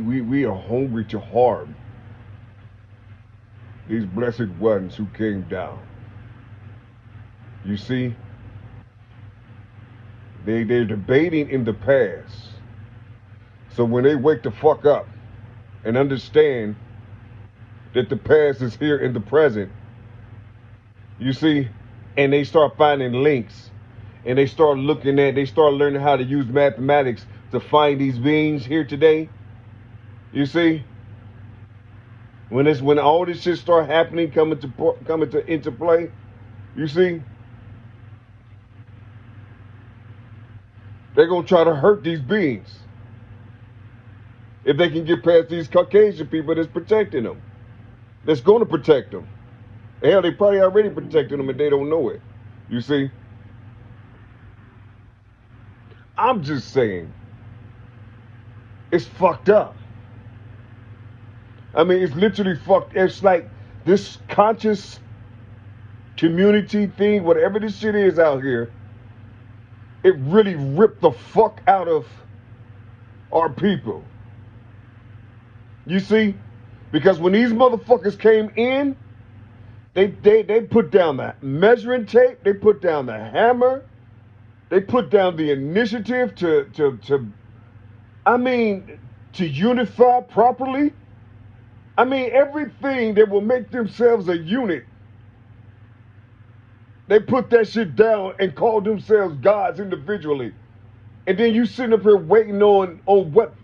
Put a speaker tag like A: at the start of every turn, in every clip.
A: We are hungry to harm these blessed ones who came down. You see, they're debating in the past. So when they wake the fuck up and understand that the past is here in the present, you see, and they start finding links and they start learning how to use mathematics to find these beings here today. You see, when all this shit start happening, coming to into play, you see, they're gonna try to hurt these beings if they can get past these Caucasian people that's protecting them, that's gonna protect them. Hell, they probably already protecting them and they don't know it. You see, I'm just saying, it's fucked up. I mean, it's literally fucked. It's like this conscious community thing, whatever this shit is out here, it really ripped the fuck out of our people. You see? Because when these motherfuckers came in, they put down the measuring tape, they put down the hammer, they put down the initiative to unify properly. I mean, everything that will make themselves a unit, they put that shit down and call themselves gods individually. And then you sitting up here waiting on what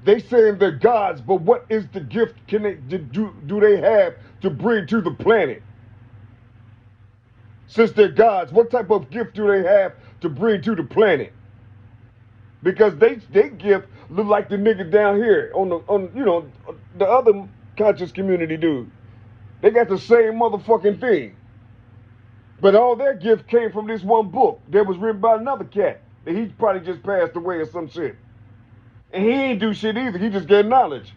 A: they saying they're gods, but what is the gift do they have to bring to the planet? Since they're gods, what type of gift do they have to bring to the planet? Because they gift look like the nigga down here on the other conscious community dude. They got the same motherfucking thing. But all their gift came from this one book that was written by another cat that he probably just passed away or some shit. And he ain't do shit either. He just get knowledge.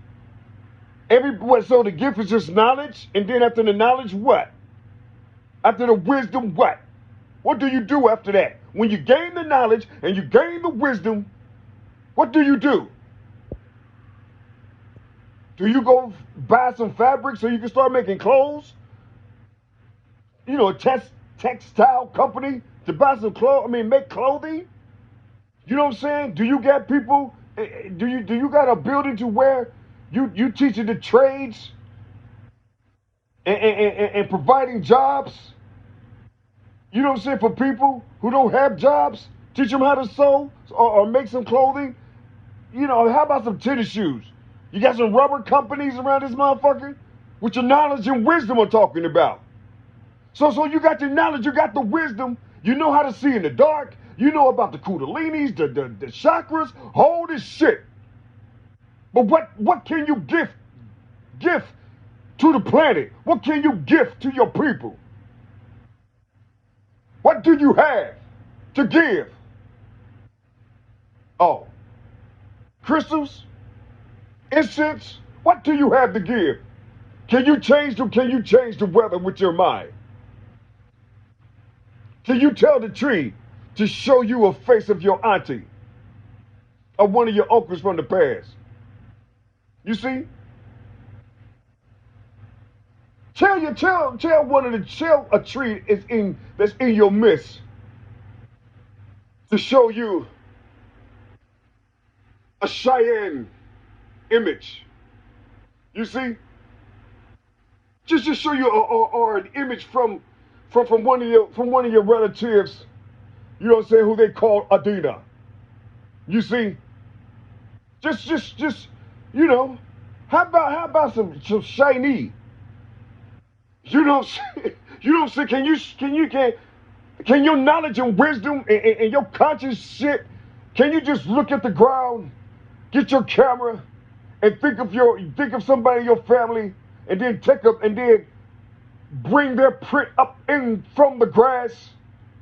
A: So the gift is just knowledge, and then after the knowledge, what? After the wisdom, what? What do you do after that? When you gain the knowledge and you gain the wisdom, what do you do? Do you go buy some fabric so you can start making clothes? You know, a textile company to buy some clothes, make clothing? You know what I'm saying? Do you got people, do you got a building to where you teaching the trades and providing jobs? You know what I'm saying? For people who don't have jobs, teach them how to sew or make some clothing. You know, how about some tennis shoes? You got some rubber companies around this motherfucker with your knowledge and wisdom I'm talking about. So you got the knowledge, you got the wisdom, you know how to see in the dark, you know about the kundalinis, the chakras, all this shit. But what can you gift to the planet? What can you gift to your people? What do you have to give? Oh, crystals, incense. What do you have to give? Can you change the weather with your mind? Can you tell the tree to show you a face of your auntie or one of your uncles from the past? You see? Tell a tree that's in your midst to show you a Cheyenne image. You see? Just to show you or an image from one of your relatives, you know what I'm saying, who they call Adina. You see? Just you know, how about some shiny? You know what I'm saying? You know what I'm saying? Can your knowledge and wisdom and your conscious shit, can you just look at the ground, get your camera, and think of somebody in your family, and then bring their print up in from the grass,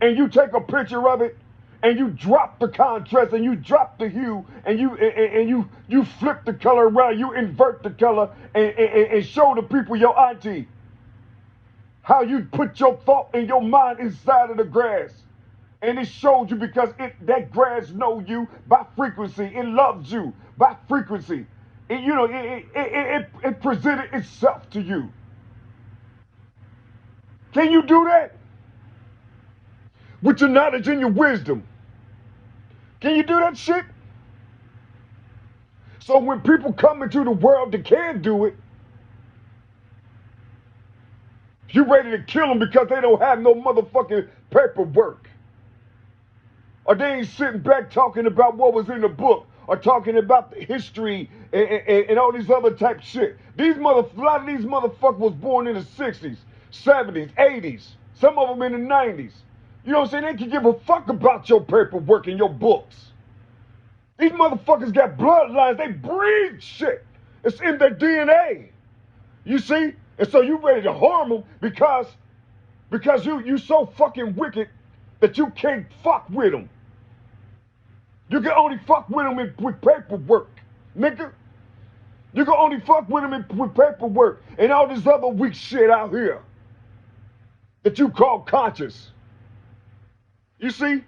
A: and you take a picture of it, and you drop the contrast, and you drop the hue, and you flip the color around, you invert the color, and show the people, your auntie, how you put your thought and your mind inside of the grass. And it shows you because that grass knows you by frequency. It loves you by frequency. it presented itself to you. Can you do that? With your knowledge and your wisdom. Can you do that shit? So when people come into the world that can do it, you ready to kill them because they don't have no motherfucking paperwork. Or they ain't sitting back talking about what was in the book, or talking about the history and all these other type shit. A lot of these motherfuckers was born in the 60s, 70s, 80s, some of them in the 90s. You know what I'm saying? They can give a fuck about your paperwork and your books. These motherfuckers got bloodlines. They breathe shit. It's in their DNA. You see? And so you ready to harm them because you so fucking wicked that you can't fuck with them. You can only fuck with them with paperwork, nigga. You can only fuck with them with paperwork and all this other weak shit out here that you call conscious. You see?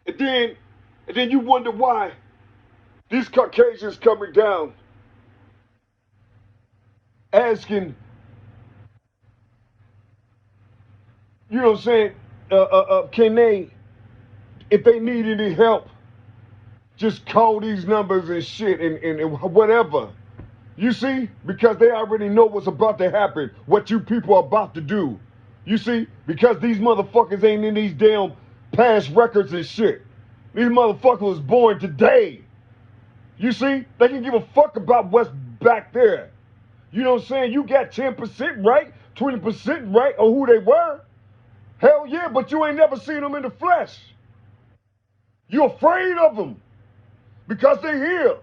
A: And then you wonder why these Caucasians coming down asking, you know what I'm saying, can they, if they need any help, just call these numbers and shit and whatever. You see? Because they already know what's about to happen, what you people are about to do. You see? Because these motherfuckers ain't in these damn past records and shit. These motherfuckers was born today. You see? They can give a fuck about what's back there. You know what I'm saying? You got 10% right, 20% right on who they were. Hell yeah, but you ain't never seen them in the flesh. You're afraid of them because they're here.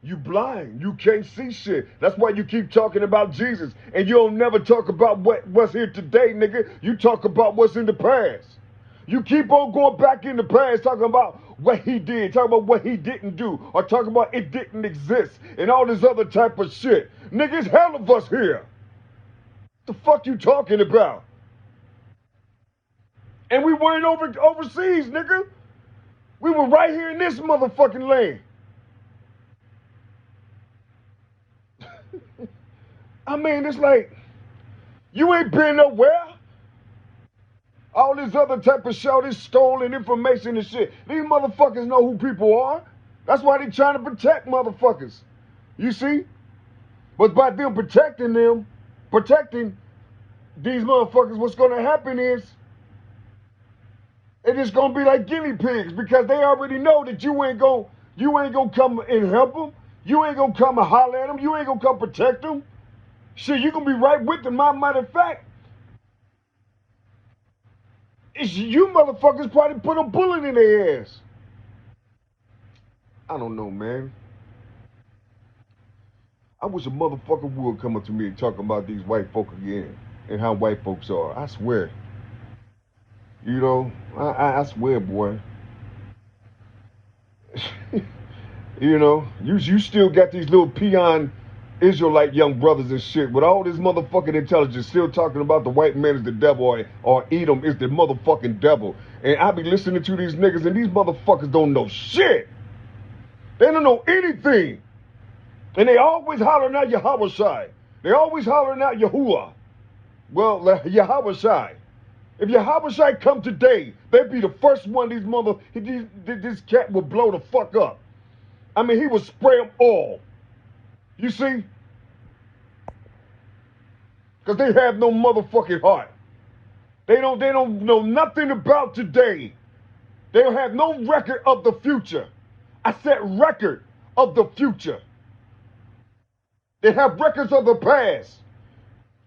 A: You blind. You can't see shit. That's why you keep talking about Jesus. And you don't never talk about what's here today, nigga. You talk about what's in the past. You keep on going back in the past talking about what he did, talking about what he didn't do, or talking about it didn't exist, and all this other type of shit. Nigga, it's hell of us here. The fuck you talking about? And we weren't overseas, nigga. We were right here in this motherfucking land. I mean, it's like, you ain't been nowhere. All this other type of shit, this stolen information and shit. These motherfuckers know who people are. That's why they trying to protect motherfuckers. You see? But by them protecting these motherfuckers, what's going to happen is, it is going to be like guinea pigs because they already know that you ain't gonna come and help them. You ain't gonna come and holler at them. You ain't gonna come protect them. Shit, you gonna be right with them. Matter of fact, it's you motherfuckers probably put a bullet in their ass. I don't know, man. I wish a motherfucker would come up to me and talk about these white folk again and how white folks are. I swear. You know, I swear, boy. You know, you still got these little peon Israelite young brothers and shit with all this motherfucking intelligence still talking about the white man is the devil or Edom is the motherfucking devil. And I be listening to these niggas and these motherfuckers don't know shit. They don't know anything. And they always hollering out Yahweh Shai. They always hollering out Yahuwah. Well, Yahweh Shai. If Yahweh Shai come today, they'd be the first one this cat would blow the fuck up. I mean, he would spray them all. You see? Because they have no motherfucking heart. They don't know nothing about today. They don't have no record of the future. I said record of the future. They have records of the past.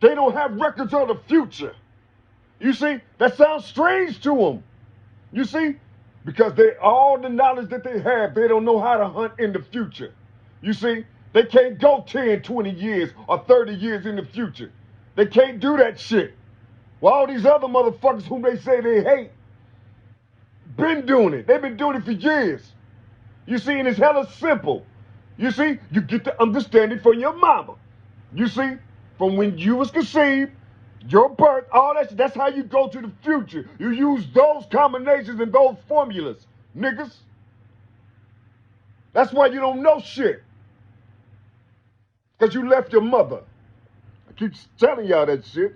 A: They don't have records of the future. You see? That sounds strange to them. You see? Because all the knowledge that they have, they don't know how to hunt in the future. You see? They can't go 10, 20 years or 30 years in the future. They can't do that shit. Well, all these other motherfuckers whom they say they hate, been doing it. They've been doing it for years. You see? And it's hella simple. You see? You get the understanding from your mama. You see? From when you was conceived Your birth, all that shit, that's how you go to the future. You use those combinations and those formulas, niggas. That's why you don't know shit. Because you left your mother. I keep telling y'all that shit.